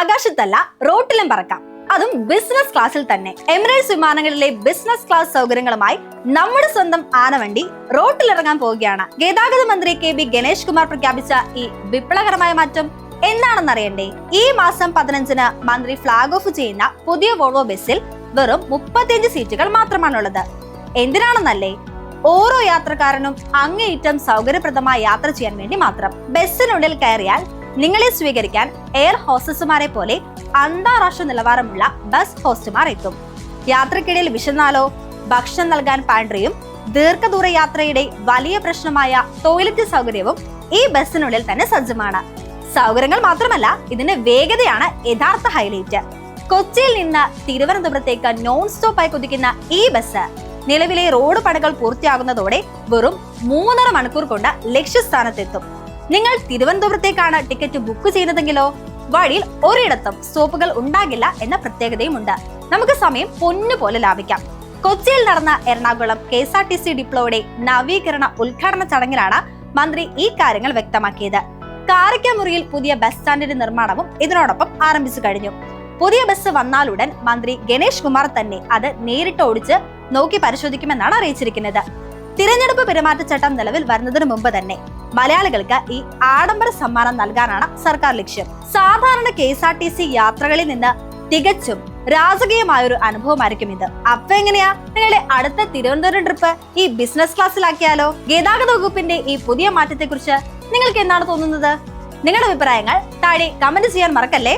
ആകാശത്തല്ല റോട്ടിലും പറക്കാം, അതും ബിസിനസ് ക്ലാസ്സിൽ തന്നെ. എമിറേറ്റ്സ് വിമാനങ്ങളിലെ ബിസിനസ് ക്ലാസ് സൗകര്യങ്ങളുമായി നമ്മുടെ സ്വന്തം ആനവണ്ടി റോട്ടിലിറങ്ങാൻ പോവുകയാണ്. ഗതാഗത മന്ത്രി KB ഗണേഷ് കുമാർ പ്രഖ്യാപിച്ച ഈ വിപ്ലവകരമായ മാറ്റം എന്താണെന്നറിയണ്ടേ? ഈ മാസം 15-ന് മന്ത്രി ഫ്ലാഗ് ഓഫ് ചെയ്യുന്ന പുതിയ വോൾവോ ബസ്സിൽ വെറും 35 സീറ്റുകൾ മാത്രമാണുള്ളത്. എന്തിനാണെന്നല്ലേ? ഓരോ യാത്രക്കാരനും അങ്ങേയറ്റം സൗകര്യപ്രദമായി യാത്ര ചെയ്യാൻ വേണ്ടി മാത്രം. ബസ്സിനുള്ളിൽ കയറിയാൽ നിങ്ങളെ സ്വീകരിക്കാൻ എയർ ഹോസ്റ്റസുമാരെ പോലെ അന്താരാഷ്ട്ര നിലവാരമുള്ള ബസ് ഹോസ്റ്റുമാർ എത്തും. യാത്രക്കിടയിൽ വിശന്നാലോ ഭക്ഷണം നൽകാൻ പാൻട്രിയും ദീർഘദൂര യാത്രയുടെ വലിയ പ്രശ്നമായ ടോയ്ലറ്റ് സൗകര്യവും ഈ ബസ്സിനുള്ളിൽ തന്നെ സജ്ജമാണ്. സൗകര്യങ്ങൾ മാത്രമല്ല, ഇതിന്റെ വേഗതയാണ് യഥാർത്ഥ ഹൈലൈറ്റ്. കൊച്ചിയിൽ നിന്ന് തിരുവനന്തപുരത്തേക്ക് നോൺ സ്റ്റോപ്പായി കുതിക്കുന്ന ഈ ബസ് നിലവിലെ റോഡ് പണികൾ പൂർത്തിയാകുന്നതോടെ വെറും 3.5 മണിക്കൂർ കൊണ്ട് ലക്ഷ്യസ്ഥാനത്തെത്തും. നിങ്ങൾ തിരുവനന്തപുരത്തേക്കാണ് ടിക്കറ്റ് ബുക്ക് ചെയ്യുന്നതെങ്കിലോ വഴിയിൽ ഒരിടത്തും സ്റ്റോപ്പുകൾ ഉണ്ടാകില്ല എന്ന പ്രത്യേകതയുമുണ്ട്. നമുക്ക് സമയം പൊന്നുപോലെ ലാഭിക്കാം. കൊച്ചിയിൽ നടന്ന എറണാകുളം KSRTC ഡിപ്പോയുടെ നവീകരണ ഉദ്ഘാടന ചടങ്ങിലാണ് മന്ത്രി ഈ കാര്യങ്ങൾ വ്യക്തമാക്കിയത്. കാരയ്ക്കാമുറിയിൽ പുതിയ ബസ് സ്റ്റാൻഡിന്റെ നിർമ്മാണവും ഇതിനോടൊപ്പം ആരംഭിച്ചു കഴിഞ്ഞു. പുതിയ ബസ് വന്നാലുടൻ മന്ത്രി ഗണേഷ് കുമാർ തന്നെ അത് നേരിട്ട് ഓടിച്ച് നോക്കി പരിശോധിക്കുമെന്നാണ് അറിയിച്ചിരിക്കുന്നത്. തിരഞ്ഞെടുപ്പ് പെരുമാറ്റച്ചട്ടം നിലവിൽ വരുന്നതിന് മുമ്പ് തന്നെ മലയാളികൾക്ക് ഈ ആഡംബര സമ്മാനം നൽകാനാണ് സർക്കാർ ലക്ഷ്യം. സാധാരണ KSRTC യാത്രകളിൽ നിന്ന് തികച്ചും രാജകീയമായൊരു അനുഭവമായിരിക്കും ഇത്. അപ്പൊ എങ്ങനെയാ നിങ്ങളുടെ അടുത്ത തിരുവനന്തപുരം ട്രിപ്പ് ഈ ബിസിനസ് ക്ലാസ്സിലാക്കിയാലോ? ഗതാഗത വകുപ്പിന്റെ ഈ പുതിയ മാറ്റത്തെ കുറിച്ച് നിങ്ങൾക്ക് എന്താണ് തോന്നുന്നത്? നിങ്ങളുടെ അഭിപ്രായങ്ങൾ താഴെ കമന്റ് ചെയ്യാൻ മറക്കല്ലേ.